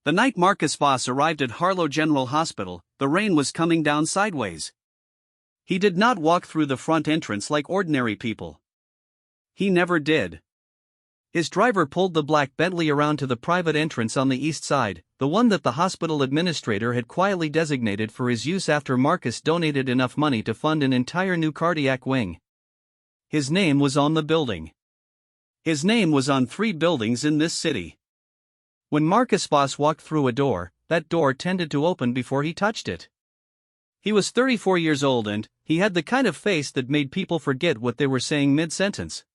The night Marcus Voss arrived at Harlow General Hospital, the rain was coming down sideways. He did not walk through the front entrance like ordinary people. He never did. His driver pulled the black Bentley around to the private entrance on the east side, the one that the hospital administrator had quietly designated for his use after Marcus donated enough money to fund an entire new cardiac wing. His name was on the building. His name was on 3 buildings in this city. When Marcus Voss walked through a door, that door tended to open before he touched it. He was 34 years old and he had the kind of face that made people forget what they were saying mid-sentence.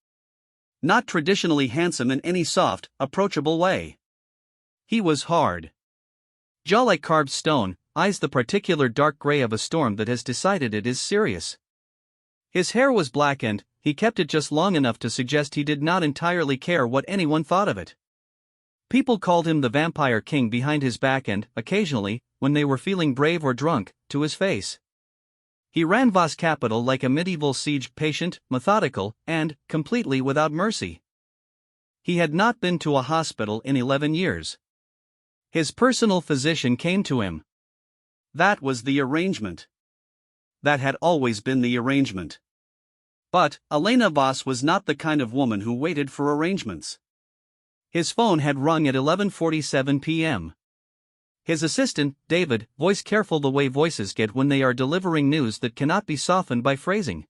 Not traditionally handsome in any soft, approachable way. He was hard. Jaw like carved stone, eyes the particular dark gray of a storm that has decided it is serious. His hair was black and he kept it just long enough to suggest he did not entirely care what anyone thought of it. People called him the Vampire King behind his back and, occasionally, when they were feeling brave or drunk, to his face. He ran Voss Capital like a medieval siege, patient, methodical, and completely without mercy. He had not been to a hospital in 11 years. His personal physician came to him. That was the arrangement. That had always been the arrangement. But Elena Voss was not the kind of woman who waited for arrangements. His phone had rung at 11:47 p.m. His assistant, David, voice careful the way voices get when they are delivering news that cannot be softened by phrasing.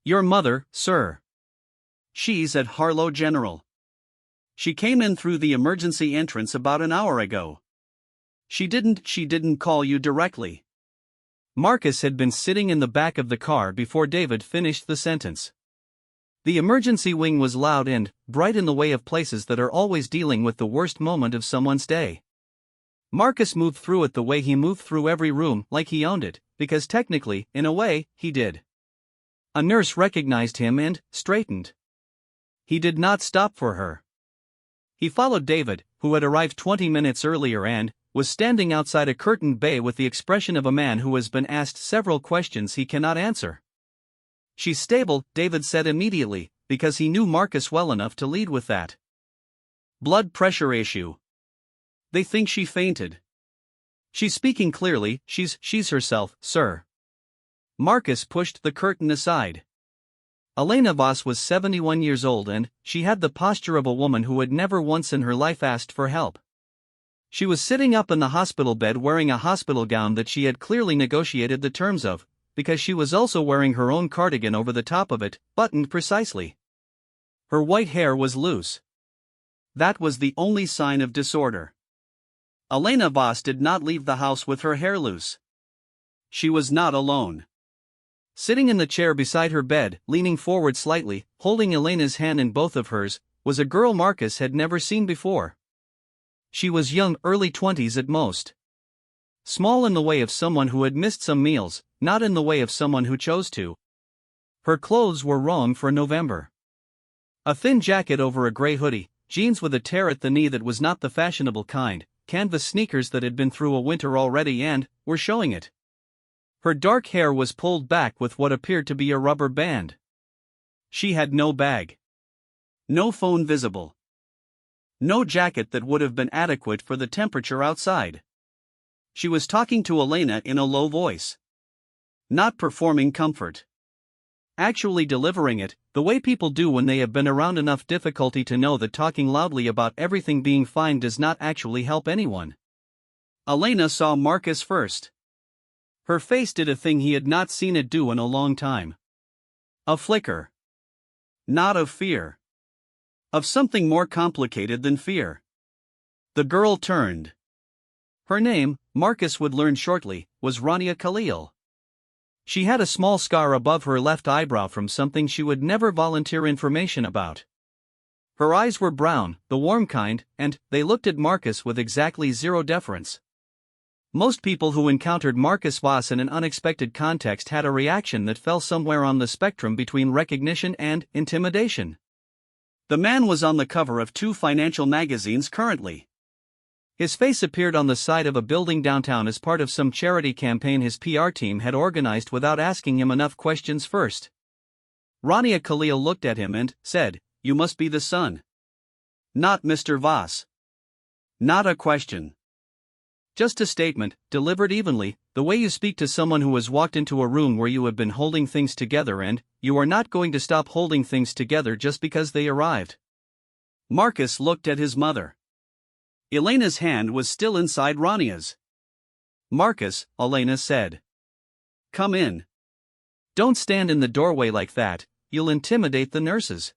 Your mother, sir. She's at Harlow General. She came in through the emergency entrance about an hour ago. She didn't call you directly. Marcus had been sitting in the back of the car before David finished the sentence. The emergency wing was loud and bright in the way of places that are always dealing with the worst moment of someone's day. Marcus moved through it the way he moved through every room, like he owned it, because technically, in a way, he did. A nurse recognized him and straightened. He did not stop for her. He followed David, who had arrived 20 minutes earlier and was standing outside a curtained bay with the expression of a man who has been asked several questions he cannot answer. She's stable, David said immediately, because he knew Marcus well enough to lead with that. Blood pressure issue. They think she fainted. She's speaking clearly, she's herself, sir. Marcus pushed the curtain aside. Elena Voss was 71 years old and she had the posture of a woman who had never once in her life asked for help. She was sitting up in the hospital bed wearing a hospital gown that she had clearly negotiated the terms of, because she was also wearing her own cardigan over the top of it, buttoned precisely. Her white hair was loose. That was the only sign of disorder. Elena Voss did not leave the house with her hair loose. She was not alone. Sitting in the chair beside her bed, leaning forward slightly, holding Elena's hand in both of hers, was a girl Marcus had never seen before. She was young, early 20s at most. Small in the way of someone who had missed some meals, not in the way of someone who chose to. Her clothes were wrong for November. A thin jacket over a gray hoodie, jeans with a tear at the knee that was not the fashionable kind, canvas sneakers that had been through a winter already and were showing it. Her dark hair was pulled back with what appeared to be a rubber band. She had no bag. No phone visible. No jacket that would have been adequate for the temperature outside. She was talking to Elena in a low voice. Not performing comfort. Actually delivering it, the way people do when they have been around enough difficulty to know that talking loudly about everything being fine does not actually help anyone. Elena saw Marcus first. Her face did a thing he had not seen it do in a long time. A flicker. Not of fear. Of something more complicated than fear. The girl turned. Her name, Marcus would learn shortly, was Rania Khalil. She had a small scar above her left eyebrow from something she would never volunteer information about. Her eyes were brown, the warm kind, and they looked at Marcus with exactly zero deference. Most people who encountered Marcus Voss in an unexpected context had a reaction that fell somewhere on the spectrum between recognition and intimidation. The man was on the cover of 2 financial magazines currently. His face appeared on the side of a building downtown as part of some charity campaign his PR team had organized without asking him enough questions first. Rania Khalil looked at him and said, "You must be the son." Not Mr. Voss. Not a question. Just a statement, delivered evenly, the way you speak to someone who has walked into a room where you have been holding things together and you are not going to stop holding things together just because they arrived. Marcus looked at his mother. Elena's hand was still inside Rania's. Marcus, Elena said. Come in. Don't stand in the doorway like that, you'll intimidate the nurses.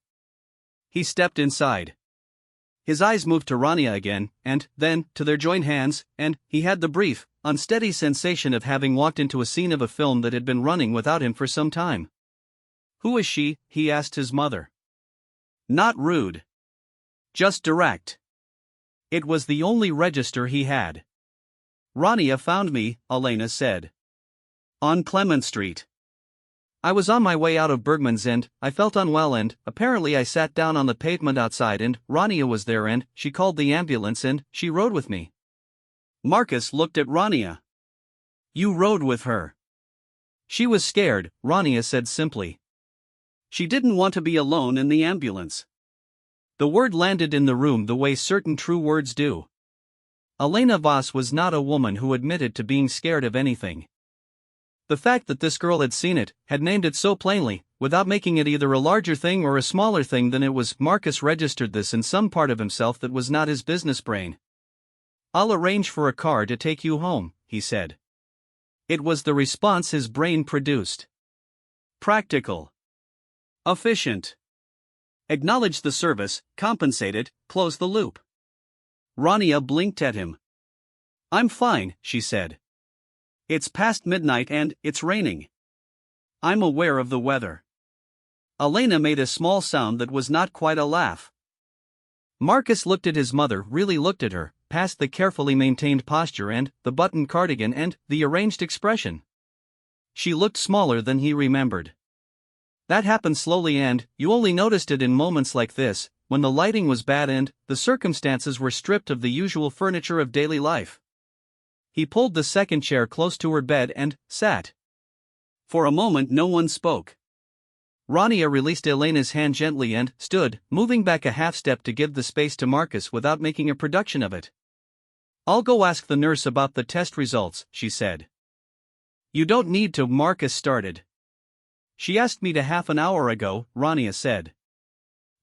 He stepped inside. His eyes moved to Rania again, and then to their joined hands, and he had the brief, unsteady sensation of having walked into a scene of a film that had been running without him for some time. Who is she? He asked his mother. Not rude. Just direct. It was the only register he had. Rania found me, Elena said. On Clement Street. I was on my way out of Bergman's and I felt unwell and apparently I sat down on the pavement outside and Rania was there and she called the ambulance and she rode with me. Marcus looked at Rania. You rode with her. She was scared, Rania said simply. She didn't want to be alone in the ambulance. The word landed in the room the way certain true words do. Elena Voss was not a woman who admitted to being scared of anything. The fact that this girl had seen it, had named it so plainly, without making it either a larger thing or a smaller thing than it was, Marcus registered this in some part of himself that was not his business brain. I'll arrange for a car to take you home, he said. It was the response his brain produced. Practical. Efficient. Acknowledged the service, compensated, closed the loop. Rania blinked at him. I'm fine, she said. It's past midnight and it's raining. I'm aware of the weather. Elena made a small sound that was not quite a laugh. Marcus looked at his mother, really looked at her, past the carefully maintained posture and the buttoned cardigan and the arranged expression. She looked smaller than he remembered. That happened slowly and you only noticed it in moments like this, when the lighting was bad and the circumstances were stripped of the usual furniture of daily life. He pulled the second chair close to her bed and sat. For a moment no one spoke. Rania released Elena's hand gently and stood, moving back a half step to give the space to Marcus without making a production of it. I'll go ask the nurse about the test results, she said. You don't need to, Marcus started. She asked me to half an hour ago, Rania said.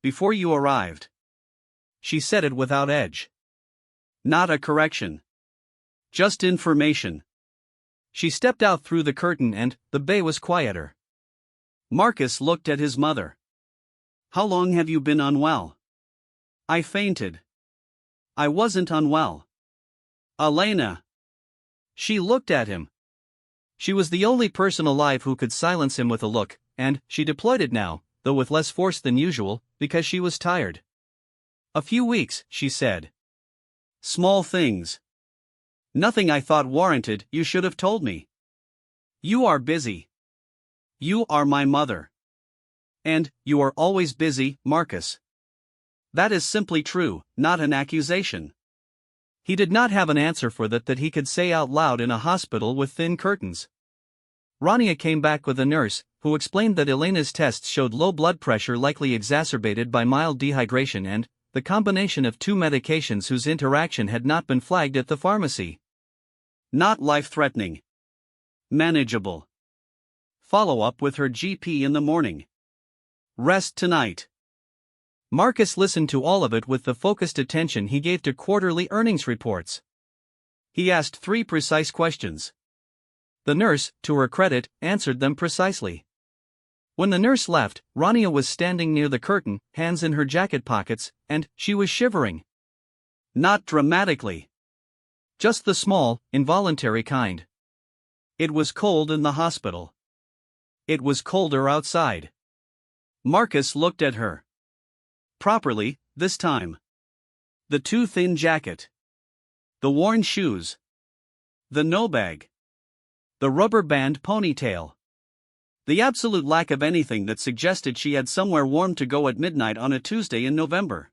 Before you arrived. She said it without edge. Not a correction. Just information. She stepped out through the curtain and the bay was quieter. Marcus looked at his mother. How long have you been unwell? I fainted. I wasn't unwell. Elena. She looked at him. She was the only person alive who could silence him with a look, and she deployed it now, though with less force than usual, because she was tired. A few weeks, she said. Small things. Nothing I thought warranted, you should have told me. You are busy. You are my mother. And, you are always busy, Marcus. That is simply true, not an accusation. He did not have an answer for that he could say out loud in a hospital with thin curtains. Rania came back with a nurse, who explained that Elena's tests showed low blood pressure likely exacerbated by mild dehydration and the combination of two medications whose interaction had not been flagged at the pharmacy. Not life-threatening. Manageable. Follow up with her GP in the morning. Rest tonight. Marcus listened to all of it with the focused attention he gave to quarterly earnings reports. He asked 3 precise questions. The nurse, to her credit, answered them precisely. When the nurse left, Rania was standing near the curtain, hands in her jacket pockets, and she was shivering. Not dramatically. Just the small, involuntary kind. It was cold in the hospital. It was colder outside. Marcus looked at her. Properly, this time. The too thin jacket. The worn shoes. The no bag. The rubber band ponytail. The absolute lack of anything that suggested she had somewhere warm to go at midnight on a Tuesday in November.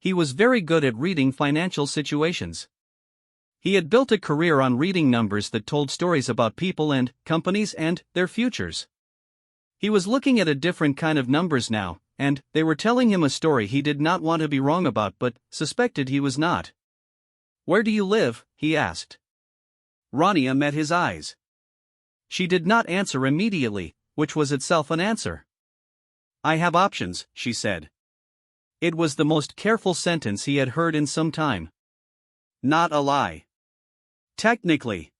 He was very good at reading financial situations. He had built a career on reading numbers that told stories about people and companies and their futures. He was looking at a different kind of numbers now, and they were telling him a story he did not want to be wrong about but suspected he was not. Where do you live? He asked. Rania met his eyes. She did not answer immediately, which was itself an answer. I have options, she said. It was the most careful sentence he had heard in some time. Not a lie. Technically.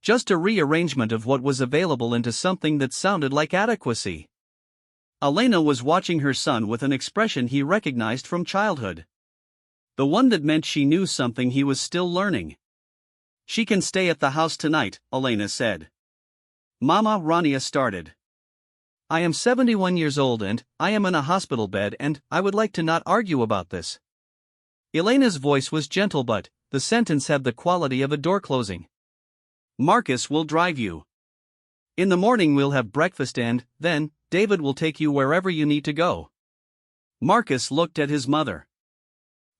Just a rearrangement of what was available into something that sounded like adequacy. Elena was watching her son with an expression he recognized from childhood. The one that meant she knew something he was still learning. She can stay at the house tonight, Elena said. Mama, Rania started. I am 71 years old and I am in a hospital bed and I would like to not argue about this. Elena's voice was gentle but the sentence had the quality of a door closing. Marcus will drive you. In the morning we'll have breakfast and, then, David will take you wherever you need to go. Marcus looked at his mother.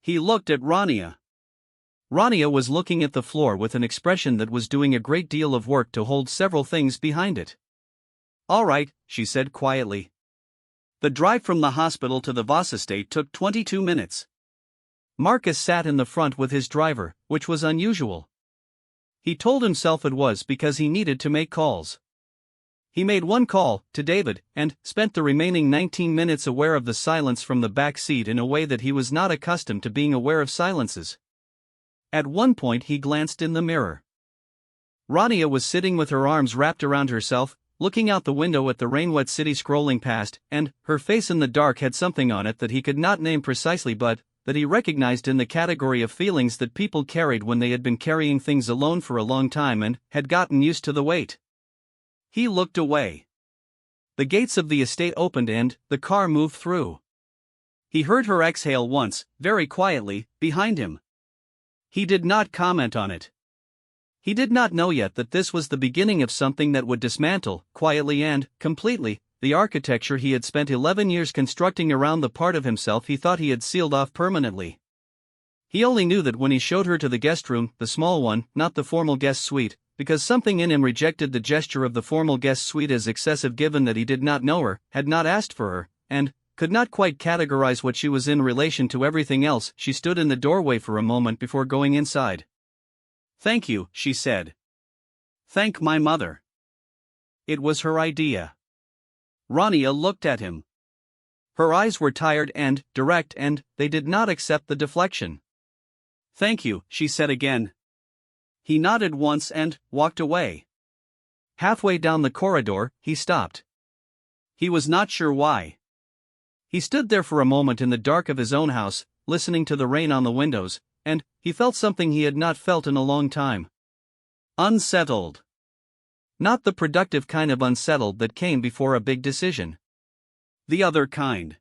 He looked at Rania. Rania was looking at the floor with an expression that was doing a great deal of work to hold several things behind it. All right, she said quietly. The drive from the hospital to the Voss estate took 22 minutes. Marcus sat in the front with his driver, which was unusual. He told himself it was because he needed to make calls. He made one call, to David, and spent the remaining 19 minutes aware of the silence from the back seat in a way that he was not accustomed to being aware of silences. At one point he glanced in the mirror. Rania was sitting with her arms wrapped around herself, looking out the window at the rain-wet city scrolling past, and her face in the dark had something on it that he could not name precisely but that he recognized in the category of feelings that people carried when they had been carrying things alone for a long time and had gotten used to the weight. He looked away. The gates of the estate opened and the car moved through. He heard her exhale once, very quietly, behind him. He did not comment on it. He did not know yet that this was the beginning of something that would dismantle, quietly and completely, the architecture he had spent 11 years constructing around the part of himself he thought he had sealed off permanently. He only knew that when he showed her to the guest room, the small one, not the formal guest suite, because something in him rejected the gesture of the formal guest suite as excessive given that he did not know her, had not asked for her, and could not quite categorize what she was in relation to everything else. She stood in the doorway for a moment before going inside. Thank you, she said. Thank my mother. It was her idea. Rania looked at him. Her eyes were tired and direct and they did not accept the deflection. Thank you, she said again. He nodded once and walked away. Halfway down the corridor, he stopped. He was not sure why. He stood there for a moment in the dark of his own house, listening to the rain on the windows, and he felt something he had not felt in a long time. Unsettled. Not the productive kind of unsettled that came before a big decision. The other kind.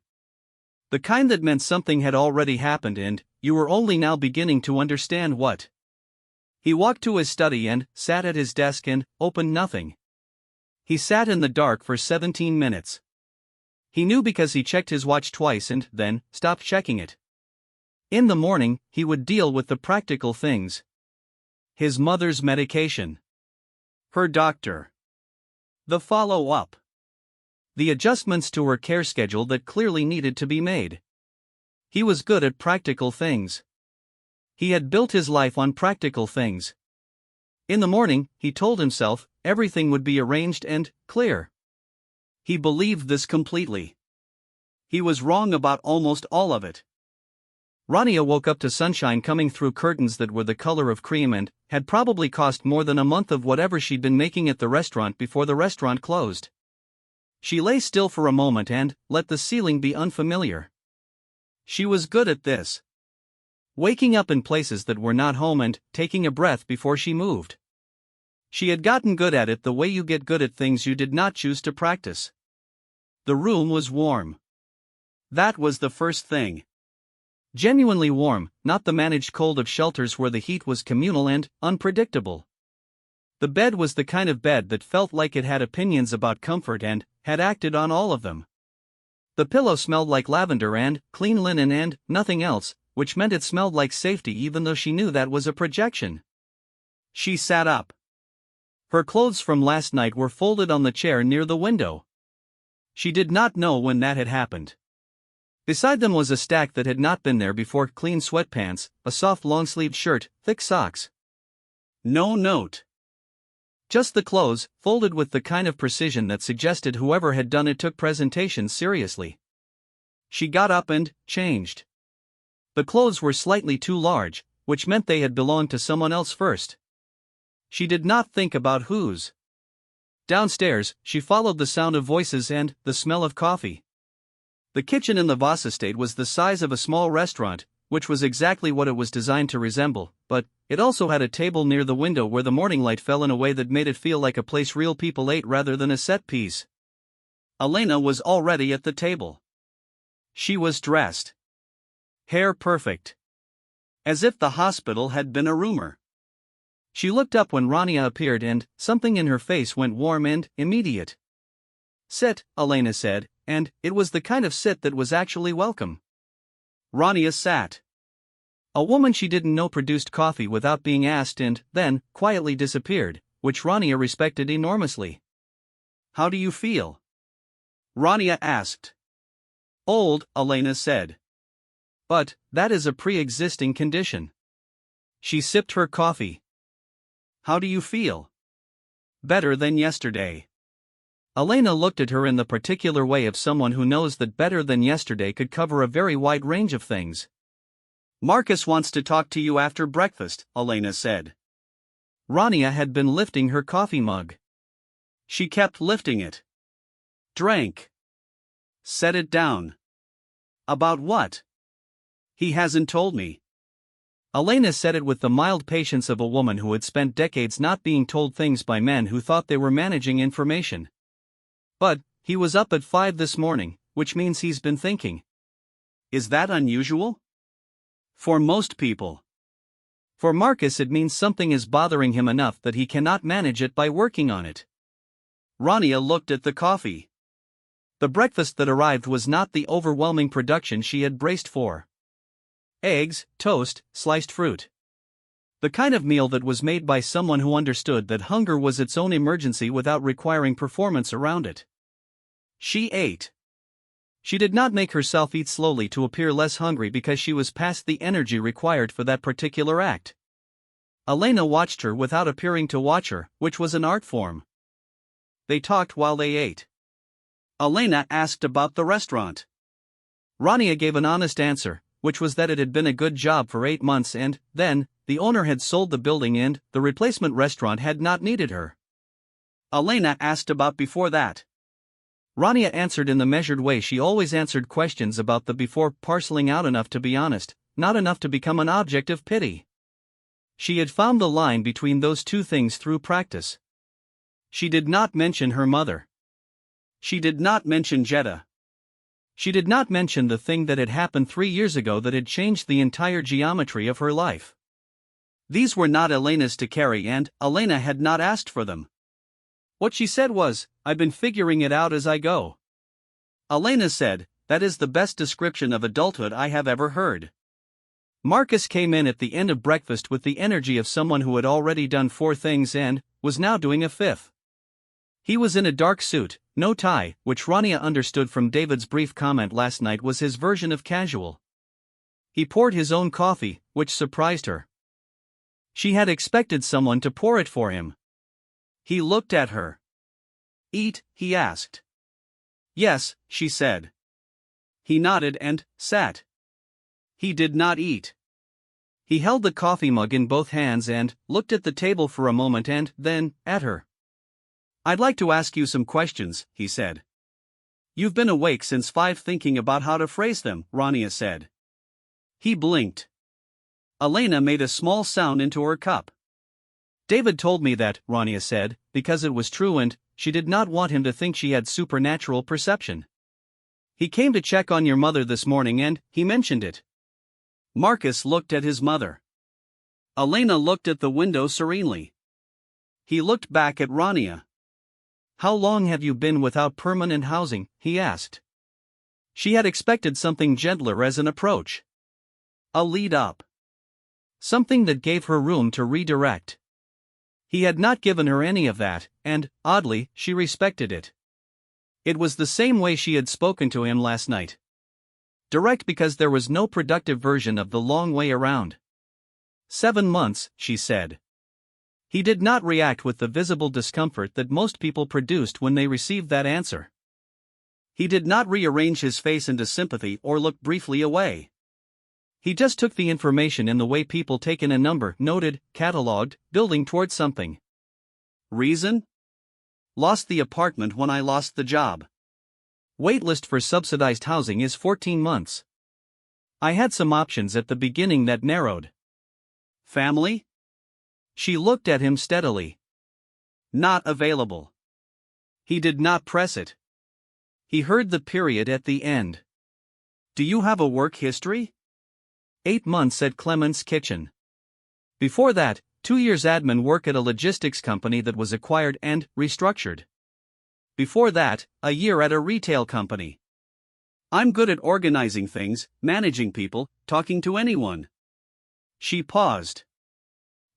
The kind that meant something had already happened and you were only now beginning to understand what. He walked to his study and sat at his desk and opened nothing. He sat in the dark for 17 minutes. He knew because he checked his watch twice and then stopped checking it. In the morning, he would deal with the practical things. His mother's medication. Her doctor. The follow-up. The adjustments to her care schedule that clearly needed to be made. He was good at practical things. He had built his life on practical things. In the morning, he told himself, everything would be arranged and clear. He believed this completely. He was wrong about almost all of it. Rania woke up to sunshine coming through curtains that were the color of cream and had probably cost more than a month of whatever she'd been making at the restaurant before the restaurant closed. She lay still for a moment and let the ceiling be unfamiliar. She was good at this. Waking up in places that were not home and taking a breath before she moved. She had gotten good at it the way you get good at things you did not choose to practice. The room was warm. That was the first thing. Genuinely warm, not the managed cold of shelters where the heat was communal and unpredictable. The bed was the kind of bed that felt like it had opinions about comfort and had acted on all of them. The pillow smelled like lavender and clean linen and nothing else, which meant it smelled like safety even though she knew that was a projection. She sat up. Her clothes from last night were folded on the chair near the window. She did not know when that had happened. Beside them was a stack that had not been there before: clean sweatpants, a soft long-sleeved shirt, thick socks. No note. Just the clothes, folded with the kind of precision that suggested whoever had done it took presentation seriously. She got up and changed. The clothes were slightly too large, which meant they had belonged to someone else first. She did not think about whose. Downstairs, she followed the sound of voices and the smell of coffee. The kitchen in the Voss estate was the size of a small restaurant, which was exactly what it was designed to resemble, but it also had a table near the window where the morning light fell in a way that made it feel like a place real people ate rather than a set piece. Elena was already at the table. She was dressed. Hair perfect. As if the hospital had been a rumor. She looked up when Rania appeared and something in her face went warm and immediate. "Sit," Elena said, and it was the kind of sit that was actually welcome. Rania sat. A woman she didn't know produced coffee without being asked and then quietly disappeared, which Rania respected enormously. "How do you feel?" Rania asked. "Old," Elena said. "But that is a pre-existing condition." She sipped her coffee. "How do you feel?" "Better than yesterday." Elena looked at her in the particular way of someone who knows that better than yesterday could cover a very wide range of things. "Marcus wants to talk to you after breakfast," Elena said. Rania had been lifting her coffee mug. She kept lifting it. Drank. Set it down. "About what?" "He hasn't told me." Elena said it with the mild patience of a woman who had spent decades not being told things by men who thought they were managing information. "But he was up at 5 this morning, which means he's been thinking." "Is that unusual?" "For most people. For Marcus it means something is bothering him enough that he cannot manage it by working on it." Rania looked at the coffee. The breakfast that arrived was not the overwhelming production she had braced for. Eggs, toast, sliced fruit. The kind of meal that was made by someone who understood that hunger was its own emergency without requiring performance around it. She ate. She did not make herself eat slowly to appear less hungry because she was past the energy required for that particular act. Elena watched her without appearing to watch her, which was an art form. They talked while they ate. Elena asked about the restaurant. Rania gave an honest answer, which was that it had been a good job for 8 months and, then, the owner had sold the building and the replacement restaurant had not needed her. Elena asked about before that. Rania answered in the measured way she always answered questions about the before, parceling out enough to be honest, not enough to become an object of pity. She had found the line between those two things through practice. She did not mention her mother. She did not mention Jetta. She did not mention the thing that had happened 3 years ago that had changed the entire geometry of her life. These were not Elena's to carry and Elena had not asked for them. What she said was, "I've been figuring it out as I go." Elena said, "That is the best description of adulthood I have ever heard." Marcus came in at the end of breakfast with the energy of someone who had already done 4 things and was now doing a 5th. He was in a dark suit, no tie, which Rania understood from David's brief comment last night was his version of casual. He poured his own coffee, which surprised her. She had expected someone to pour it for him. He looked at her. "Eat?" he asked. "Yes," she said. He nodded and sat. He did not eat. He held the coffee mug in both hands and looked at the table for a moment and then at her. "I'd like to ask you some questions," he said. "You've been awake since 5 thinking about how to phrase them," Rania said. He blinked. Elena made a small sound into her cup. "David told me that," Rania said, because it was true and she did not want him to think she had supernatural perception. "He came to check on your mother this morning and he mentioned it." Marcus looked at his mother. Elena looked at the window serenely. He looked back at Rania. "How long have you been without permanent housing?" he asked. She had expected something gentler as an approach. A lead up. Something that gave her room to redirect. He had not given her any of that, and, oddly, she respected it. It was the same way she had spoken to him last night. Direct because there was no productive version of the long way around. 7 months, she said. He did not react with the visible discomfort that most people produced when they received that answer. He did not rearrange his face into sympathy or look briefly away. He just took the information in the way people take in a number, noted, catalogued, building towards something. Reason? Lost the apartment when I lost the job. Waitlist for subsidized housing is 14 months. I had some options at the beginning that narrowed. Family? She looked at him steadily. Not available. He did not press it. He heard the period at the end. Do you have a work history? 8 months at Clement's Kitchen. Before that, 2 years admin work at a logistics company that was acquired and restructured. Before that, a year at a retail company. I'm good at organizing things, managing people, talking to anyone. She paused.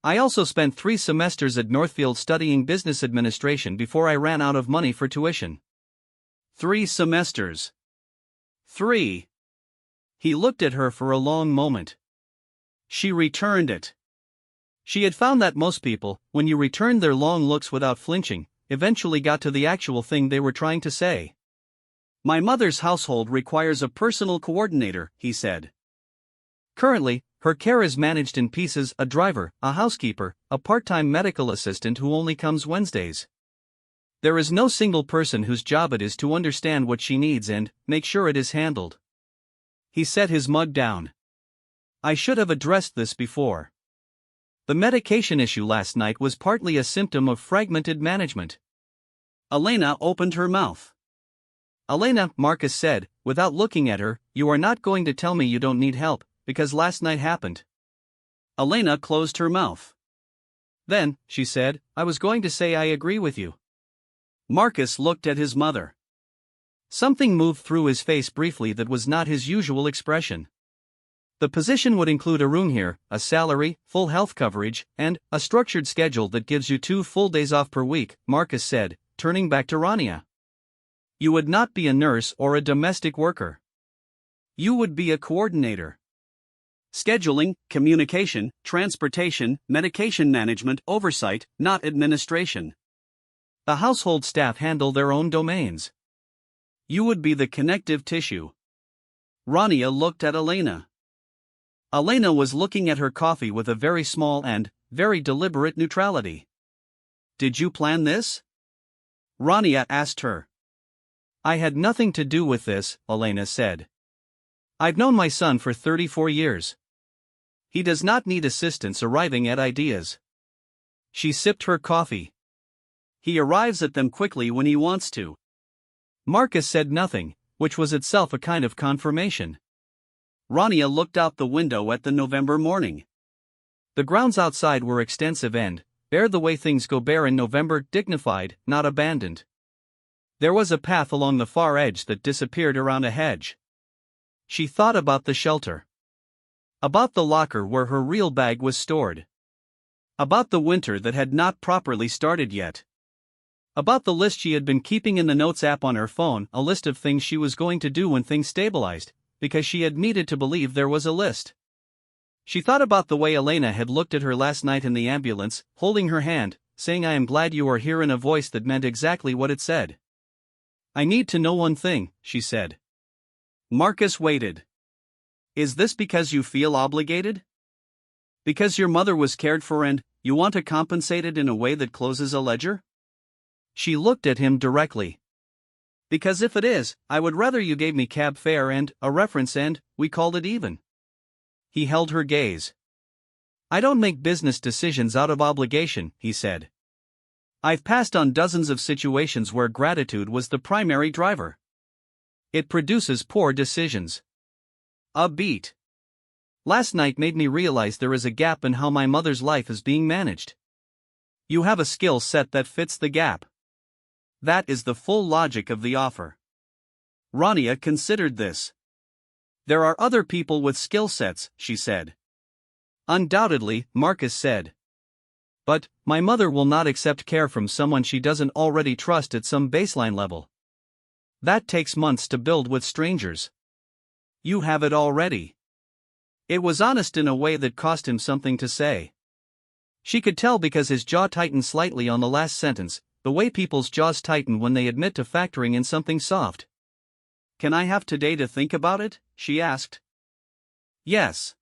I also spent 3 semesters at Northfield studying business administration before I ran out of money for tuition. 3 semesters. 3. He looked at her for a long moment. She returned it. She had found that most people, when you returned their long looks without flinching, eventually got to the actual thing they were trying to say. My mother's household requires a personal coordinator, he said. Currently, her care is managed in pieces: a driver, a housekeeper, a part-time medical assistant who only comes Wednesdays. There is no single person whose job it is to understand what she needs and make sure it is handled. He set his mug down. I should have addressed this before. The medication issue last night was partly a symptom of fragmented management. Elena opened her mouth. Elena, Marcus said, without looking at her, you are not going to tell me you don't need help, because last night happened. Elena closed her mouth. Then, she said, I was going to say I agree with you. Marcus looked at his mother. Something moved through his face briefly that was not his usual expression. The position would include a room here, a salary, full health coverage, and a structured schedule that gives you 2 full days off per week, Marcus said, turning back to Rania. You would not be a nurse or a domestic worker. You would be a coordinator. Scheduling, communication, transportation, medication management, oversight, not administration. The household staff handle their own domains. You would be the connective tissue. Rania looked at Elena. Elena was looking at her coffee with a very small and very deliberate neutrality. Did you plan this? Rania asked her. I had nothing to do with this, Elena said. I've known my son for 34 years. He does not need assistance arriving at ideas. She sipped her coffee. He arrives at them quickly when he wants to. Marcus said nothing, which was itself a kind of confirmation. Rania looked out the window at the November morning. The grounds outside were extensive and, bare the way things go bare in November, dignified, not abandoned. There was a path along the far edge that disappeared around a hedge. She thought about the shelter. About the locker where her real bag was stored. About the winter that had not properly started yet. About the list she had been keeping in the Notes app on her phone, a list of things she was going to do when things stabilized, because she had needed to believe there was a list. She thought about the way Elena had looked at her last night in the ambulance, holding her hand, saying I am glad you are here in a voice that meant exactly what it said. I need to know one thing, she said. Marcus waited. Is this because you feel obligated? Because your mother was cared for and you want to compensate it in a way that closes a ledger? She looked at him directly. Because if it is, I would rather you gave me cab fare and a reference and we called it even. He held her gaze. I don't make business decisions out of obligation, he said. I've passed on dozens of situations where gratitude was the primary driver. It produces poor decisions. A beat. Last night made me realize there is a gap in how my mother's life is being managed. You have a skill set that fits the gap. That is the full logic of the offer. Rania considered this. There are other people with skill sets, she said. Undoubtedly, Marcus said. But, my mother will not accept care from someone she doesn't already trust at some baseline level. That takes months to build with strangers. You have it already. It was honest in a way that cost him something to say. She could tell because his jaw tightened slightly on the last sentence, the way people's jaws tighten when they admit to factoring in something soft. Can I have today to think about it? She asked. Yes.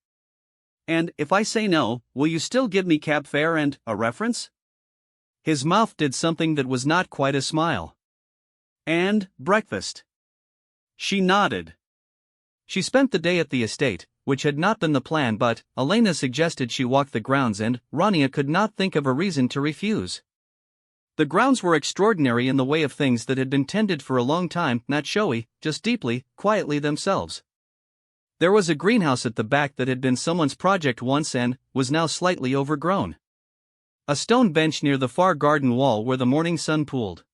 And if I say no, will you still give me cab fare and a reference? His mouth did something that was not quite a smile. And breakfast. She nodded. She spent the day at the estate, which had not been the plan, but Elena suggested she walk the grounds and Rania could not think of a reason to refuse. The grounds were extraordinary in the way of things that had been tended for a long time, not showy, just deeply, quietly themselves. There was a greenhouse at the back that had been someone's project once and was now slightly overgrown. A stone bench near the far garden wall where the morning sun pooled.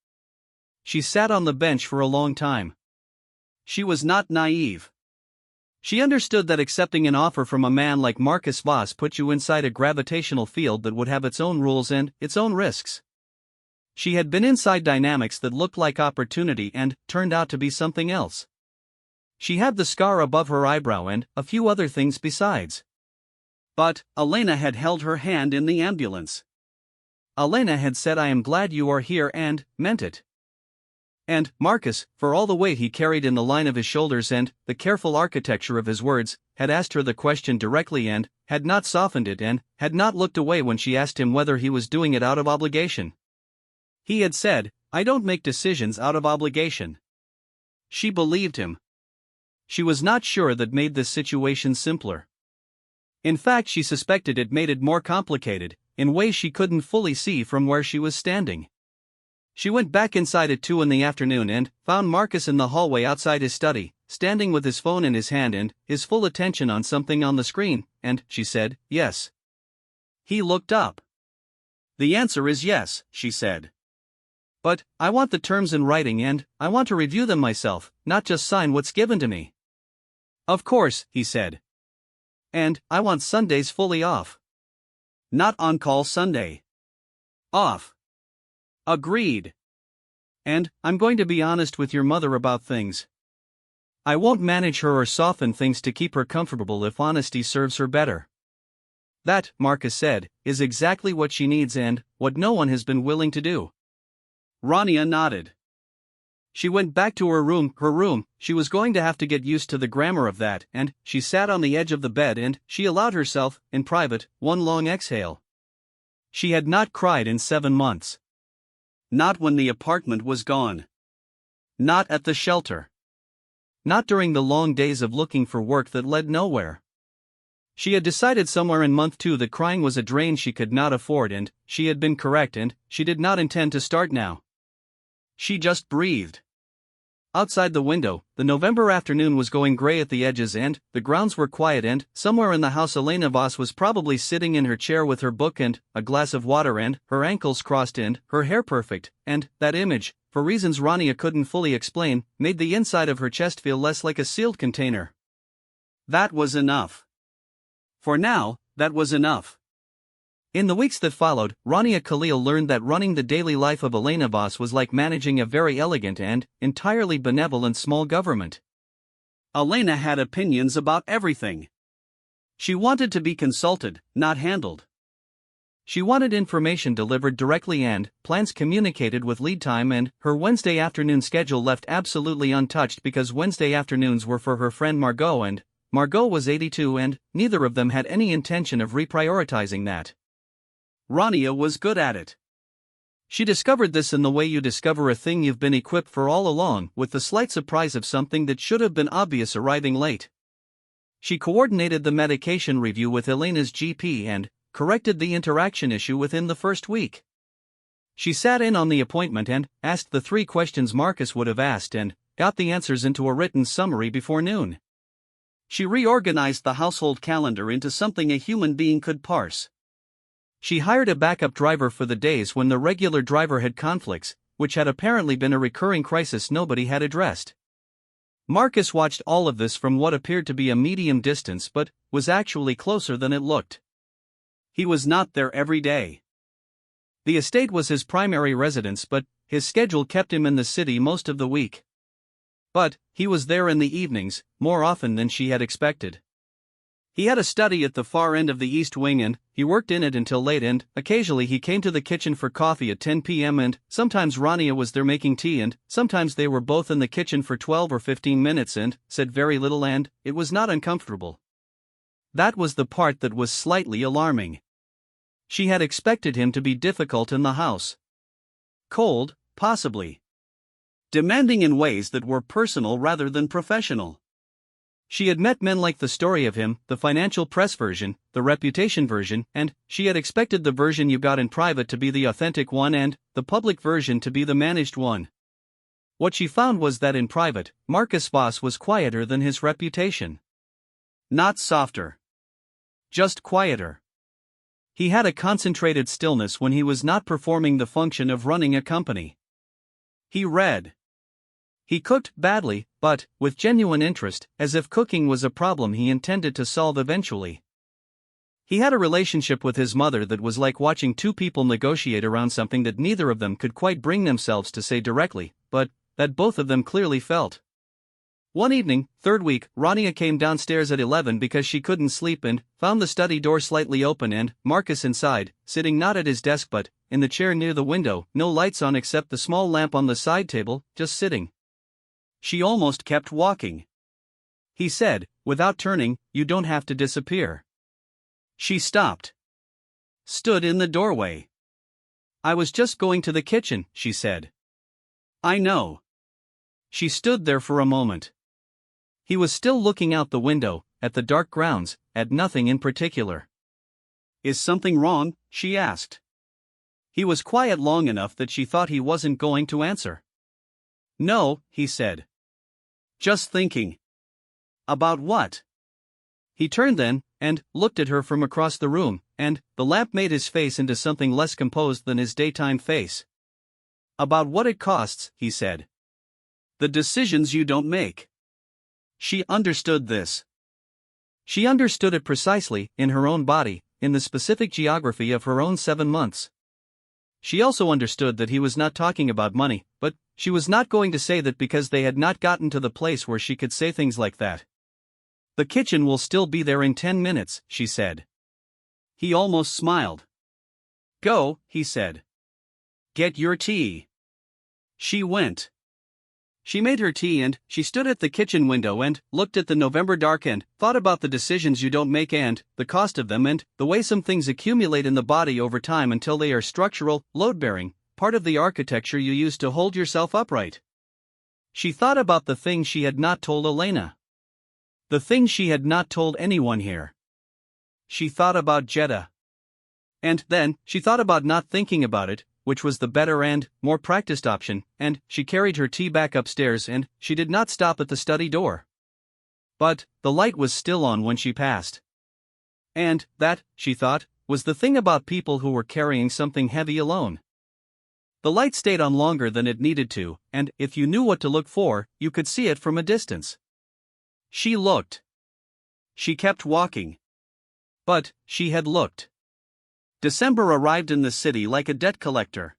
She sat on the bench for a long time. She was not naive. She understood that accepting an offer from a man like Marcus Voss put you inside a gravitational field that would have its own rules and its own risks. She had been inside dynamics that looked like opportunity and turned out to be something else. She had the scar above her eyebrow and a few other things besides. But Elena had held her hand in the ambulance. Elena had said, "I am glad you are here," and meant it. And Marcus, for all the weight he carried in the line of his shoulders and the careful architecture of his words, had asked her the question directly and had not softened it and had not looked away when she asked him whether he was doing it out of obligation. He had said, "I don't make decisions out of obligation." She believed him. She was not sure that made this situation simpler. In fact, she suspected it made it more complicated, in ways she couldn't fully see from where she was standing. She went back inside at 2 in the afternoon and found Marcus in the hallway outside his study, standing with his phone in his hand and his full attention on something on the screen, and she said, "Yes." He looked up. "The answer is yes," she said. "But I want the terms in writing and I want to review them myself, not just sign what's given to me." "Of course," he said. "And I want Sundays fully off." "Not on-call Sunday. Off." "Agreed. And I'm going to be honest with your mother about things. I won't manage her or soften things to keep her comfortable if honesty serves her better." "That," Marcus said, "is exactly what she needs and what no one has been willing to do." Rania nodded. She went back to her room, she was going to have to get used to the grammar of that, and she sat on the edge of the bed and she allowed herself, in private, one long exhale. She had not cried in 7 months. Not when the apartment was gone. Not at the shelter. Not during the long days of looking for work that led nowhere. She had decided somewhere in month 2 that crying was a drain she could not afford, and she had been correct, and she did not intend to start now. She just breathed. Outside the window, the November afternoon was going gray at the edges and the grounds were quiet, and somewhere in the house Elena Voss was probably sitting in her chair with her book and a glass of water and her ankles crossed and her hair perfect, and that image, for reasons Rania couldn't fully explain, made the inside of her chest feel less like a sealed container. That was enough. For now, that was enough. In the weeks that followed, Rania Khalil learned that running the daily life of Elena Voss was like managing a very elegant and entirely benevolent small government. Elena had opinions about everything. She wanted to be consulted, not handled. She wanted information delivered directly and plans communicated with lead time, and her Wednesday afternoon schedule left absolutely untouched because Wednesday afternoons were for her friend Margot, and Margot was 82 and neither of them had any intention of reprioritizing that. Rania was good at it. She discovered this in the way you discover a thing you've been equipped for all along, with the slight surprise of something that should have been obvious arriving late. She coordinated the medication review with Elena's GP and corrected the interaction issue within the first week. She sat in on the appointment and asked the 3 questions Marcus would have asked and got the answers into a written summary before noon. She reorganized the household calendar into something a human being could parse. She hired a backup driver for the days when the regular driver had conflicts, which had apparently been a recurring crisis nobody had addressed. Marcus watched all of this from what appeared to be a medium distance but was actually closer than it looked. He was not there every day. The estate was his primary residence, but his schedule kept him in the city most of the week. But he was there in the evenings, more often than she had expected. He had a study at the far end of the east wing and he worked in it until late, and occasionally he came to the kitchen for coffee at 10 p.m. and sometimes Rania was there making tea, and sometimes they were both in the kitchen for 12 or 15 minutes and said very little, and it was not uncomfortable. That was the part that was slightly alarming. She had expected him to be difficult in the house. Cold, possibly. Demanding in ways that were personal rather than professional. She had met men like the story of him, the financial press version, the reputation version, and she had expected the version you got in private to be the authentic one and the public version to be the managed one. What she found was that in private, Marcus Voss was quieter than his reputation. Not softer. Just quieter. He had a concentrated stillness when he was not performing the function of running a company. He read. He cooked badly, but with genuine interest, as if cooking was a problem he intended to solve eventually. He had a relationship with his mother that was like watching two people negotiate around something that neither of them could quite bring themselves to say directly, but that both of them clearly felt. One evening, third week, Rania came downstairs at 11 because she couldn't sleep and found the study door slightly open and Marcus inside, sitting not at his desk but in the chair near the window, no lights on except the small lamp on the side table, just sitting. She almost kept walking. He said, without turning, "You don't have to disappear." She stopped. Stood in the doorway. "I was just going to the kitchen," she said. "I know." She stood there for a moment. He was still looking out the window, at the dark grounds, at nothing in particular. "Is something wrong?" she asked. He was quiet long enough that she thought he wasn't going to answer. "No," he said. "Just thinking." "About what?" He turned then, and looked at her from across the room, and the lamp made his face into something less composed than his daytime face. "About what it costs," he said. "The decisions you don't make." She understood this. She understood it precisely, in her own body, in the specific geography of her own 7 months. She also understood that he was not talking about money, but she was not going to say that because they had not gotten to the place where she could say things like that. "The kitchen will still be there in 10 minutes, she said. He almost smiled. "Go," he said. "Get your tea." She went. She made her tea and she stood at the kitchen window and looked at the November dark and thought about the decisions you don't make and the cost of them and the way some things accumulate in the body over time until they are structural, load-bearing, part of the architecture you use to hold yourself upright. She thought about the things she had not told Elena. The things she had not told anyone here. She thought about Jetta. And then, she thought about not thinking about it, which was the better and more practiced option, and she carried her tea back upstairs and she did not stop at the study door. But the light was still on when she passed. And that, she thought, was the thing about people who were carrying something heavy alone. The light stayed on longer than it needed to, and if you knew what to look for, you could see it from a distance. She looked. She kept walking. But she had looked. December arrived in the city like a debt collector.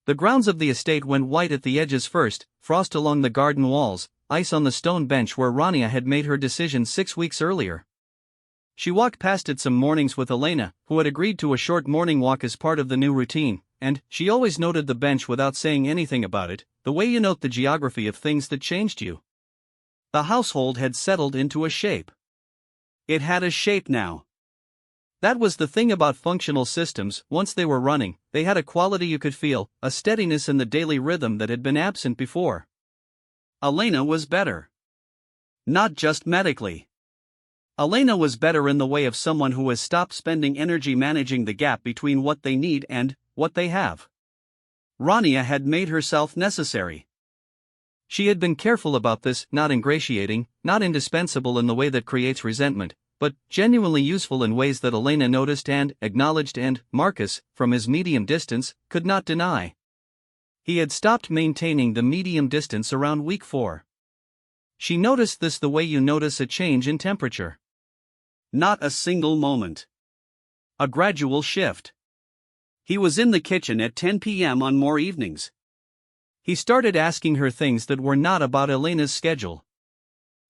The grounds of the estate went white at the edges first, frost along the garden walls, ice on the stone bench where Rania had made her decision 6 weeks earlier. She walked past it some mornings with Elena, who had agreed to a short morning walk as part of the new routine, and she always noted the bench without saying anything about it, the way you note the geography of things that changed you. The household had settled into a shape. It had a shape now. That was the thing about functional systems, once they were running, they had a quality you could feel, a steadiness in the daily rhythm that had been absent before. Elena was better. Not just medically. Elena was better in the way of someone who has stopped spending energy managing the gap between what they need and what they have. Rania had made herself necessary. She had been careful about this, not ingratiating, not indispensable in the way that creates resentment, but genuinely useful in ways that Elena noticed and acknowledged and Marcus, from his medium distance, could not deny. He had stopped maintaining the medium distance around week 4. She noticed this the way you notice a change in temperature. Not a single moment. A gradual shift. He was in the kitchen at 10 p.m. on more evenings. He started asking her things that were not about Elena's schedule.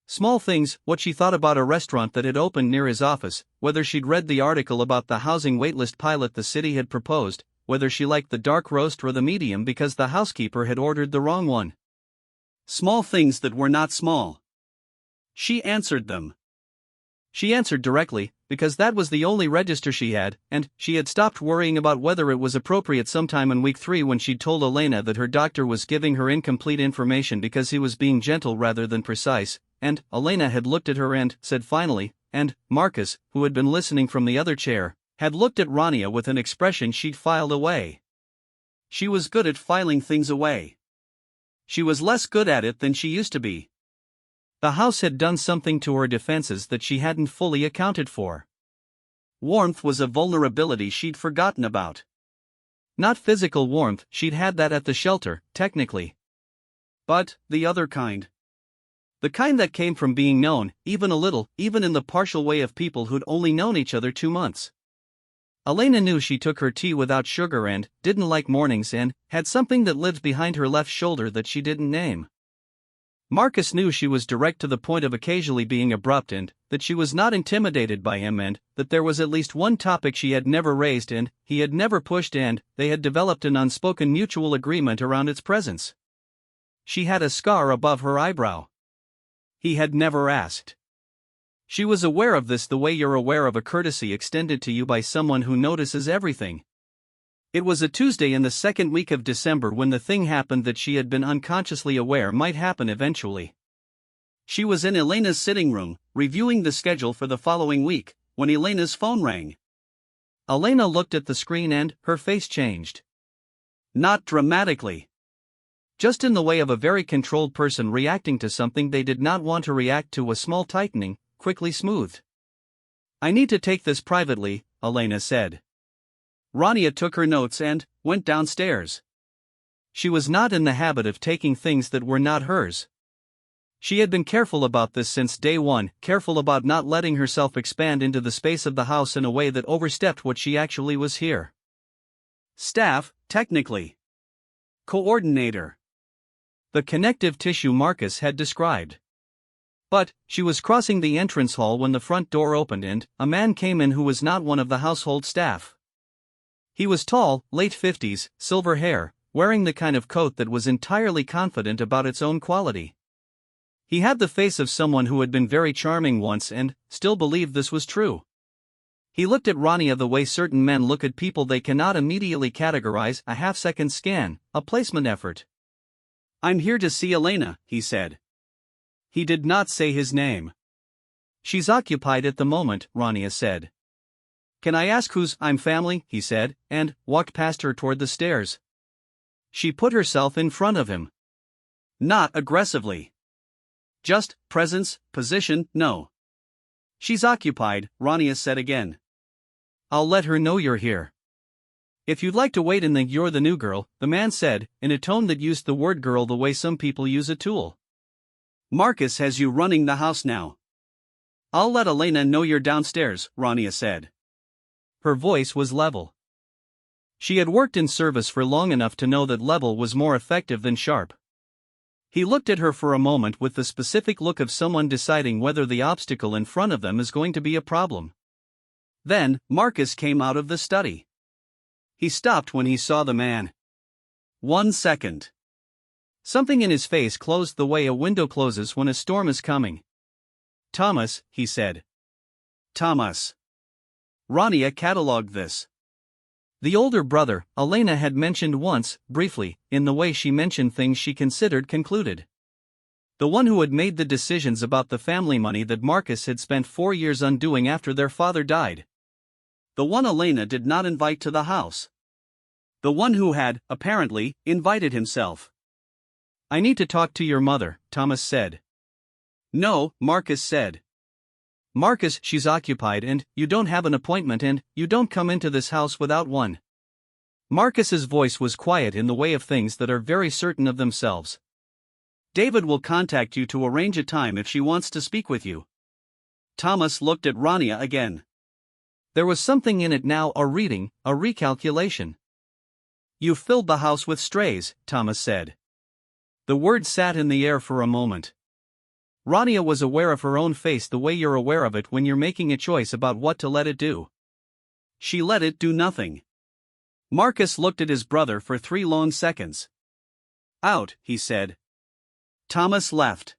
Small things, what she thought about a restaurant that had opened near his office, whether she'd read the article about the housing waitlist pilot the city had proposed, whether she liked the dark roast or the medium because the housekeeper had ordered the wrong one. Small things that were not small. She answered them. She answered directly, because that was the only register she had, and she had stopped worrying about whether it was appropriate sometime in week 3 when she'd told Elena that her doctor was giving her incomplete information because he was being gentle rather than precise, and Elena had looked at her and said finally, and Marcus, who had been listening from the other chair, had looked at Rania with an expression she'd filed away. She was good at filing things away. She was less good at it than she used to be. The house had done something to her defenses that she hadn't fully accounted for. Warmth was a vulnerability she'd forgotten about. Not physical warmth, she'd had that at the shelter, technically. But the other kind. The kind that came from being known, even a little, even in the partial way of people who'd only known each other 2 months. Elena knew she took her tea without sugar and didn't like mornings and had something that lived behind her left shoulder that she didn't name. Marcus knew she was direct to the point of occasionally being abrupt and that she was not intimidated by him and that there was at least one topic she had never raised and he had never pushed and they had developed an unspoken mutual agreement around its presence. She had a scar above her eyebrow. He had never asked. She was aware of this the way you're aware of a courtesy extended to you by someone who notices everything. It was a Tuesday in the second week of December when the thing happened that she had been unconsciously aware might happen eventually. She was in Elena's sitting room, reviewing the schedule for the following week, when Elena's phone rang. Elena looked at the screen and her face changed. Not dramatically. Just in the way of a very controlled person reacting to something they did not want to react to, a small tightening, quickly smoothed. "I need to take this privately," Elena said. Rania took her notes and went downstairs. She was not in the habit of taking things that were not hers. She had been careful about this since day one, careful about not letting herself expand into the space of the house in a way that overstepped what she actually was here. Staff, technically. Coordinator. The connective tissue Marcus had described. But she was crossing the entrance hall when the front door opened and a man came in who was not one of the household staff. He was tall, late 50s, silver hair, wearing the kind of coat that was entirely confident about its own quality. He had the face of someone who had been very charming once and still believed this was true. He looked at Rania the way certain men look at people they cannot immediately categorize, a half-second scan, a placement effort. "I'm here to see Elena," he said. He did not say his name. "She's occupied at the moment," Rania said. "Can I ask who's I'm family," he said, and walked past her toward the stairs. She put herself in front of him. Not aggressively. Just, presence, position, no. "She's occupied," Rania said again. "I'll let her know you're here." "If you'd like to wait and think you're the new girl," the man said, in a tone that used the word girl the way some people use a tool. "Marcus has you running the house now." "I'll let Elena know you're downstairs," Rania said. Her voice was level. She had worked in service for long enough to know that level was more effective than sharp. He looked at her for a moment with the specific look of someone deciding whether the obstacle in front of them is going to be a problem. Then, Marcus came out of the study. He stopped when he saw the man. 1 second. Something in his face closed the way a window closes when a storm is coming. "Thomas," he said. "Thomas." Rania catalogued this. The older brother, Elena had mentioned once, briefly, in the way she mentioned things she considered concluded. The one who had made the decisions about the family money that Marcus had spent 4 years undoing after their father died. The one Elena did not invite to the house. The one who had, apparently, invited himself. "I need to talk to your mother," Thomas said. "No," Marcus said. "Marcus, she's occupied and you don't have an appointment and you don't come into this house without one." Marcus's voice was quiet in the way of things that are very certain of themselves. "David will contact you to arrange a time if she wants to speak with you." Thomas looked at Rania again. There was something in it now, a reading, a recalculation. "You've filled the house with strays," Thomas said. The word sat in the air for a moment. Rania was aware of her own face the way you're aware of it when you're making a choice about what to let it do. She let it do nothing. Marcus looked at his brother for 3 long seconds. Out, he said. Thomas left.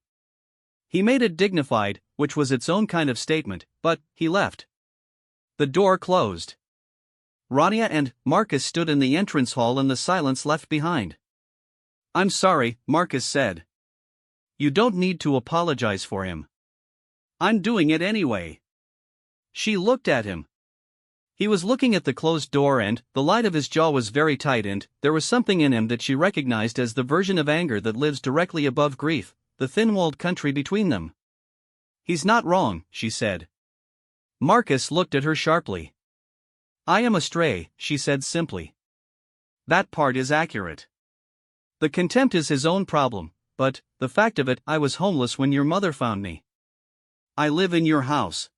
He made it dignified, which was its own kind of statement, but he left. The door closed. Rania and Marcus stood in the entrance hall in the silence left behind. I'm sorry, Marcus said. You don't need to apologize for him. I'm doing it anyway. She looked at him. He was looking at the closed door and the line of his jaw was very tight and there was something in him that she recognized as the version of anger that lives directly above grief, the thin-walled country between them. He's not wrong, she said. Marcus looked at her sharply. I am astray, she said simply. That part is accurate. The contempt is his own problem, but, the fact of it, I was homeless when your mother found me. I live in your house.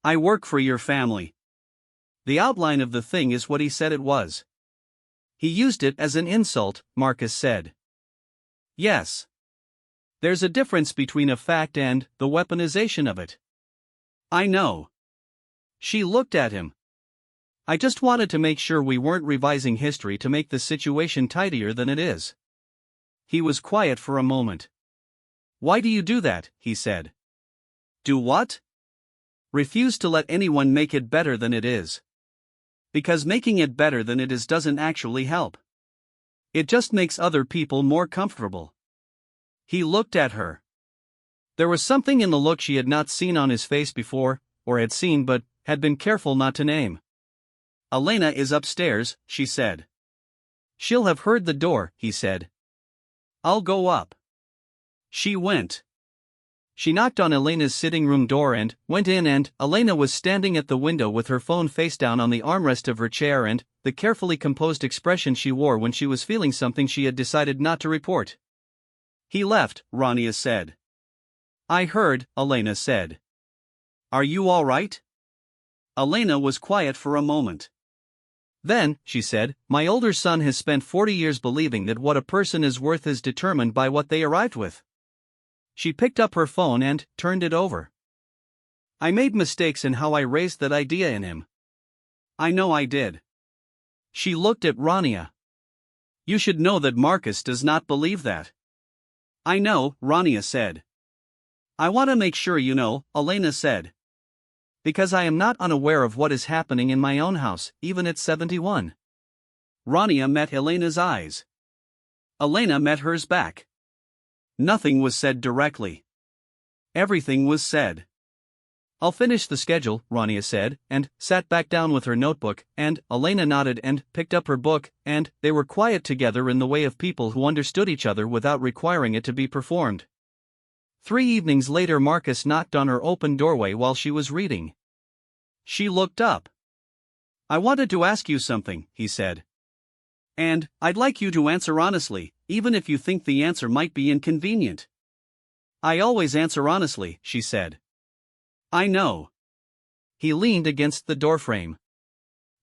I work for your family. The outline of the thing is what he said it was. He used it as an insult, Marcus said. Yes. There's a difference between a fact and the weaponization of it. I know. She looked at him. I just wanted to make sure we weren't revising history to make the situation tidier than it is. He was quiet for a moment. Why do you do that? He said. Do what? Refuse to let anyone make it better than it is. Because making it better than it is doesn't actually help. It just makes other people more comfortable. He looked at her. There was something in the look she had not seen on his face before, or had seen but had been careful not to name. Elena is upstairs, she said. She'll have heard the door, he said. I'll go up. She went. She knocked on Elena's sitting room door and went in and Elena was standing at the window with her phone face down on the armrest of her chair and the carefully composed expression she wore when she was feeling something she had decided not to report. He left, Rania said. I heard, Elena said. Are you all right? Elena was quiet for a moment. Then, she said, my older son has spent 40 years believing that what a person is worth is determined by what they arrived with. She picked up her phone and turned it over. I made mistakes in how I raised that idea in him. I know I did. She looked at Rania. You should know that Marcus does not believe that. I know, Rania said. I want to make sure you know, Elena said. Because I am not unaware of what is happening in my own house, even at 71. Rania met Elena's eyes. Elena met hers back. Nothing was said directly. Everything was said. I'll finish the schedule, Rania said, and sat back down with her notebook, and Elena nodded and picked up her book, and they were quiet together in the way of people who understood each other without requiring it to be performed. 3 evenings later Marcus knocked on her open doorway while she was reading. She looked up. I wanted to ask you something, he said. And I'd like you to answer honestly, even if you think the answer might be inconvenient. I always answer honestly, she said. I know. He leaned against the doorframe.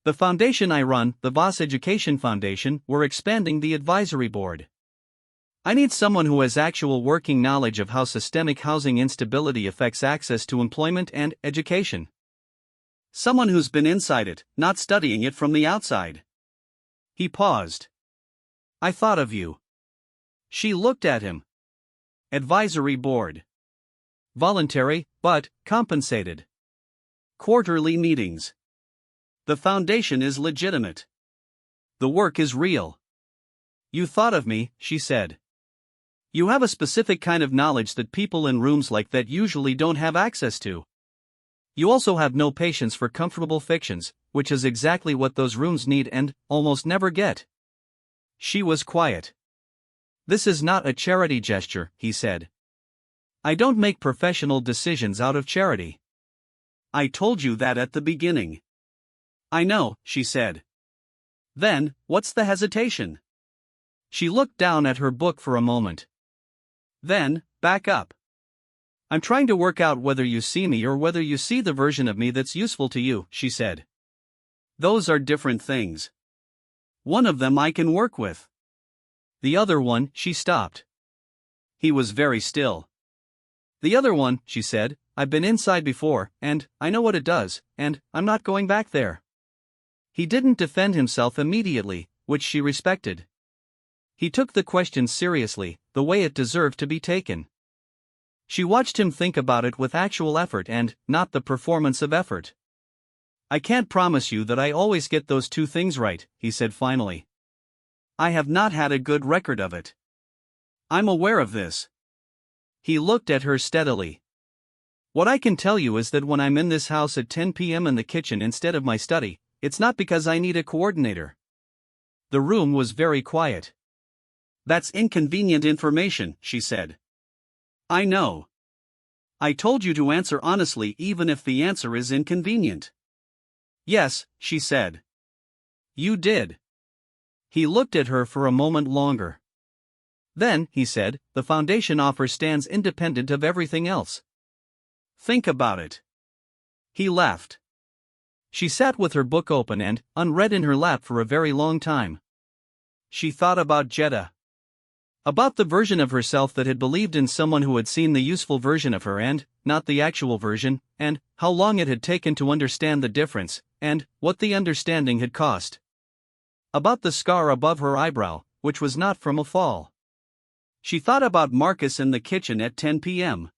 The foundation I run, the Voss Education Foundation, we're expanding the advisory board. I need someone who has actual working knowledge of how systemic housing instability affects access to employment and education. Someone who's been inside it, not studying it from the outside. He paused. I thought of you. She looked at him. Advisory board. Voluntary, but compensated. Quarterly meetings. The foundation is legitimate. The work is real. You thought of me, she said. You have a specific kind of knowledge that people in rooms like that usually don't have access to. You also have no patience for comfortable fictions, which is exactly what those rooms need and almost never get. She was quiet. This is not a charity gesture, he said. I don't make professional decisions out of charity. I told you that at the beginning. I know, she said. Then, what's the hesitation? She looked down at her book for a moment. Then, back up. I'm trying to work out whether you see me or whether you see the version of me that's useful to you, she said. Those are different things. One of them I can work with. The other one, she stopped. He was very still. "The other one," she said, "I've been inside before, and I know what it does, and I'm not going back there." He didn't defend himself immediately, which she respected. He took the question seriously, the way it deserved to be taken. She watched him think about it with actual effort and not the performance of effort. "I can't promise you that I always get those two things right," he said finally. "I have not had a good record of it. I'm aware of this." He looked at her steadily. "What I can tell you is that when I'm in this house at 10 p.m. in the kitchen instead of my study, it's not because I need a coordinator." The room was very quiet. "That's inconvenient information," she said. "I know. I told you to answer honestly even if the answer is inconvenient." "Yes," she said. "You did." He looked at her for a moment longer. "Then," he said, "the foundation offer stands independent of everything else. Think about it." He laughed. She sat with her book open and unread in her lap for a very long time. She thought about Jetta. About the version of herself that had believed in someone who had seen the useful version of her and not the actual version, and how long it had taken to understand the difference, and what the understanding had cost. About the scar above her eyebrow, which was not from a fall. She thought about Marcus in the kitchen at 10 p.m.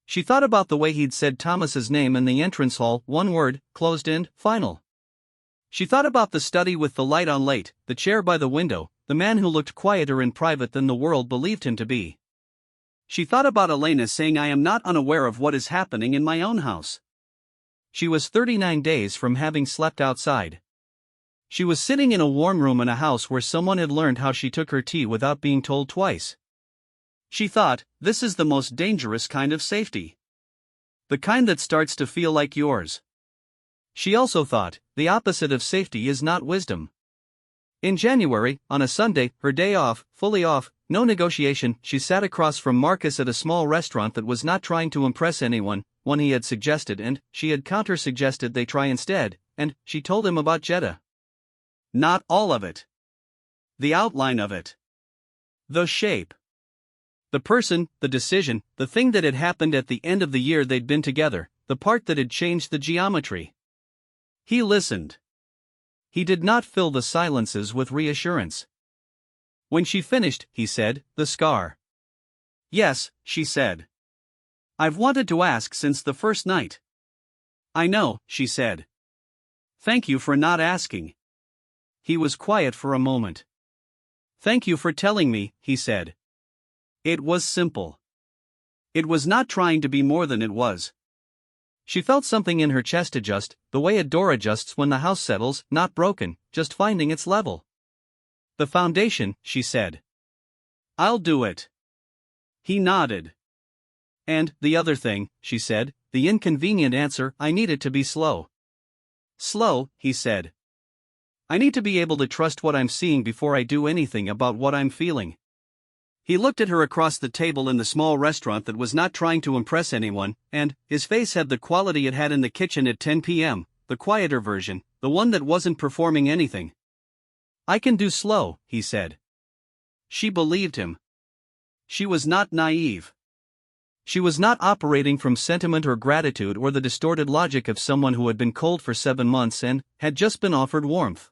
She thought about the way he'd said Thomas's name in the entrance hall, one word, closed and final. She thought about the study with the light on late, the chair by the window, the man who looked quieter in private than the world believed him to be. She thought about Elena saying, "I am not unaware of what is happening in my own house." She was 39 days from having slept outside. She was sitting in a warm room in a house where someone had learned how she took her tea without being told twice. She thought, this is the most dangerous kind of safety. The kind that starts to feel like yours. She also thought, the opposite of safety is not wisdom. In January, on a Sunday, her day off, fully off, no negotiation, she sat across from Marcus at a small restaurant that was not trying to impress anyone, one he had suggested, and she had counter-suggested they try instead, and she told him about Jetta. Not all of it. The outline of it. The shape. The person, the decision, the thing that had happened at the end of the year they'd been together, the part that had changed the geometry. He listened. He did not fill the silences with reassurance. When she finished, he said, "The scar." "Yes," she said. "I've wanted to ask since the first night." "I know," she said. "Thank you for not asking." He was quiet for a moment. "Thank you for telling me," he said. It was simple. It was not trying to be more than it was. She felt something in her chest adjust, the way a door adjusts when the house settles, not broken, just finding its level. "The foundation," she said. "I'll do it." He nodded. "And the other thing," she said, the inconvenient answer, "I need it to be slow." "Slow," he said. "I need to be able to trust what I'm seeing before I do anything about what I'm feeling." He looked at her across the table in the small restaurant that was not trying to impress anyone, and his face had the quality it had in the kitchen at 10 p.m., the quieter version, the one that wasn't performing anything. "I can do slow," he said. She believed him. She was not naive. She was not operating from sentiment or gratitude or the distorted logic of someone who had been cold for 7 months and had just been offered warmth.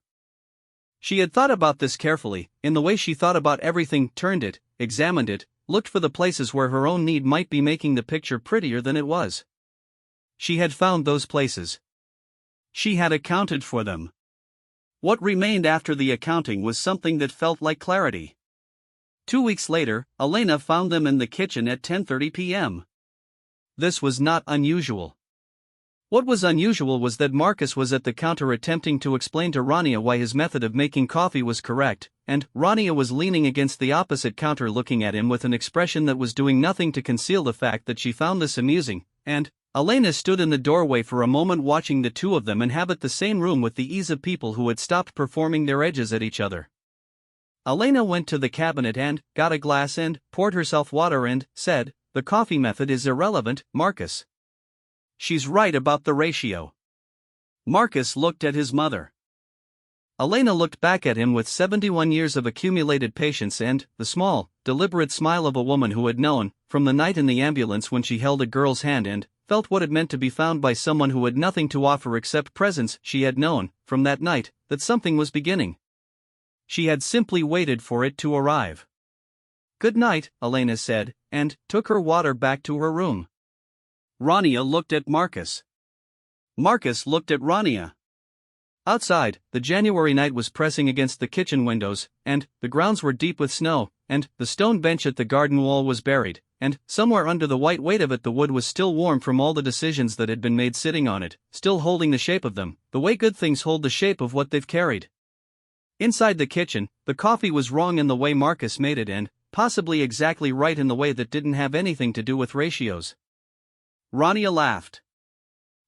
She had thought about this carefully, in the way she thought about everything, turned it, examined it, looked for the places where her own need might be making the picture prettier than it was. She had found those places. She had accounted for them. What remained after the accounting was something that felt like clarity. 2 weeks later, Elena found them in the kitchen at 10:30 p.m. This was not unusual. What was unusual was that Marcus was at the counter attempting to explain to Rania why his method of making coffee was correct, and Rania was leaning against the opposite counter looking at him with an expression that was doing nothing to conceal the fact that she found this amusing, and Elena stood in the doorway for a moment watching the two of them inhabit the same room with the ease of people who had stopped performing their edges at each other. Elena went to the cabinet and got a glass and poured herself water and said, "The coffee method is irrelevant, Marcus. She's right about the ratio." Marcus looked at his mother. Elena looked back at him with 71 years of accumulated patience and the small, deliberate smile of a woman who had known, from the night in the ambulance when she held a girl's hand and felt what it meant to be found by someone who had nothing to offer except presence. She had known, from that night, that something was beginning. She had simply waited for it to arrive. "Good night," Elena said, and took her water back to her room. Rania looked at Marcus. Marcus looked at Rania. Outside, the January night was pressing against the kitchen windows, and the grounds were deep with snow, and the stone bench at the garden wall was buried, and somewhere under the white weight of it the wood was still warm from all the decisions that had been made sitting on it, still holding the shape of them, the way good things hold the shape of what they've carried. Inside the kitchen, the coffee was wrong in the way Marcus made it and possibly exactly right in the way that didn't have anything to do with ratios. Rania laughed.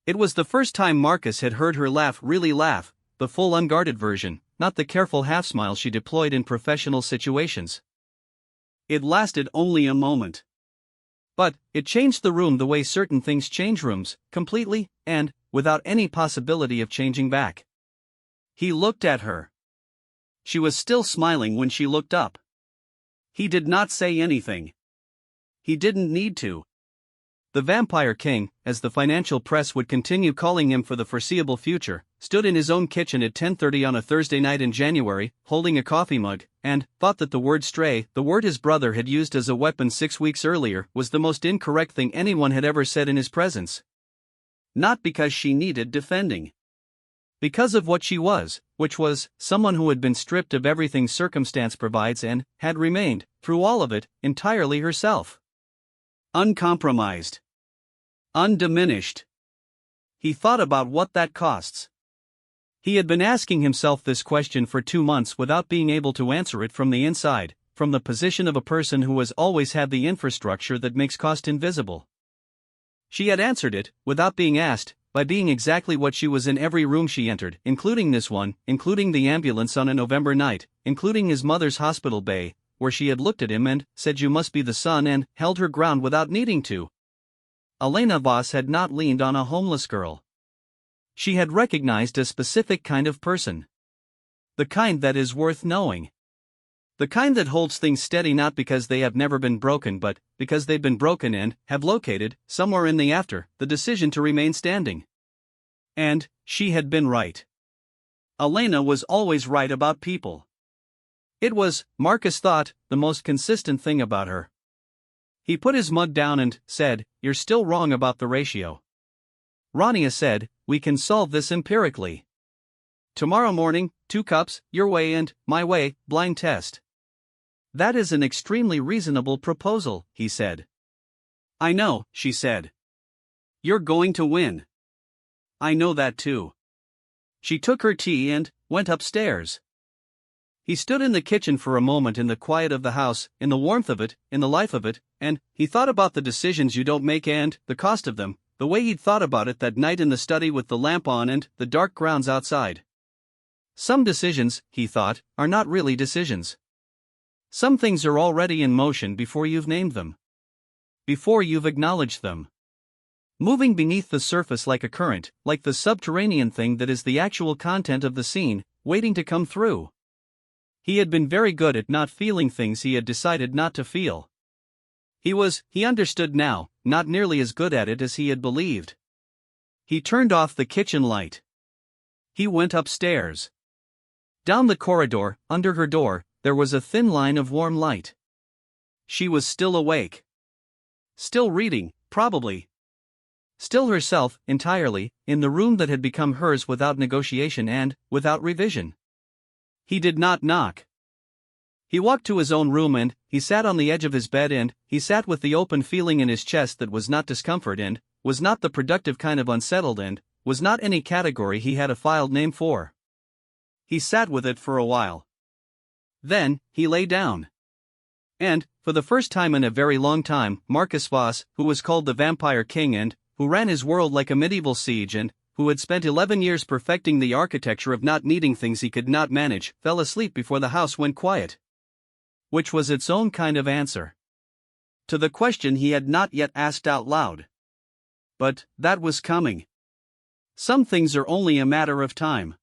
It was the first time Marcus had heard her really laugh, the full unguarded version, not the careful half-smile she deployed in professional situations. It lasted only a moment. But it changed the room the way certain things change rooms, completely, and without any possibility of changing back. He looked at her. She was still smiling when she looked up. He did not say anything. He didn't need to. The Vampire King, as the financial press would continue calling him for the foreseeable future, stood in his own kitchen at 10:30 on a Thursday night in January, holding a coffee mug, and thought that the word stray, the word his brother had used as a weapon 6 weeks earlier, was the most incorrect thing anyone had ever said in his presence. Not because she needed defending. Because of what she was, which was someone who had been stripped of everything circumstance provides and had remained, through all of it, entirely herself. Uncompromised. Undiminished. He thought about what that costs. He had been asking himself this question for 2 months without being able to answer it from the inside, from the position of a person who has always had the infrastructure that makes cost invisible. She had answered it, without being asked, by being exactly what she was in every room she entered, including this one, including the ambulance on a November night, including his mother's hospital bay, where she had looked at him and said you must be the son and held her ground without needing to. Elena Voss had not leaned on a homeless girl. She had recognized a specific kind of person. The kind that is worth knowing. The kind that holds things steady not because they have never been broken but because they've been broken and have located, somewhere in the after, the decision to remain standing. And she had been right. Elena was always right about people. It was, Marcus thought, the most consistent thing about her. He put his mug down and said, "You're still wrong about the ratio." Rania said, "We can solve this empirically. Tomorrow morning, 2 cups, your way and my way, blind test." "That is an extremely reasonable proposal," he said. "I know," she said. "You're going to win." "I know that too." She took her tea and went upstairs. He stood in the kitchen for a moment in the quiet of the house, in the warmth of it, in the life of it, and he thought about the decisions you don't make and the cost of them, the way he'd thought about it that night in the study with the lamp on and the dark grounds outside. Some decisions, he thought, are not really decisions. Some things are already in motion before you've named them. Before you've acknowledged them. Moving beneath the surface like a current, like the subterranean thing that is the actual content of the scene, waiting to come through. He had been very good at not feeling things he had decided not to feel. He understood now, not nearly as good at it as he had believed. He turned off the kitchen light. He went upstairs. Down the corridor, under her door, there was a thin line of warm light. She was still awake. Still reading, probably. Still herself, entirely, in the room that had become hers without negotiation and without revision. He did not knock. He walked to his own room and he sat on the edge of his bed and he sat with the open feeling in his chest that was not discomfort and was not the productive kind of unsettled and was not any category he had a filed name for. He sat with it for a while. Then, he lay down. And, for the first time in a very long time, Marcus Voss, who was called the Vampire King and who ran his world like a medieval siege and who had spent 11 years perfecting the architecture of not needing things he could not manage, fell asleep before the house went quiet. Which was its own kind of answer to the question he had not yet asked out loud. But that was coming. Some things are only a matter of time.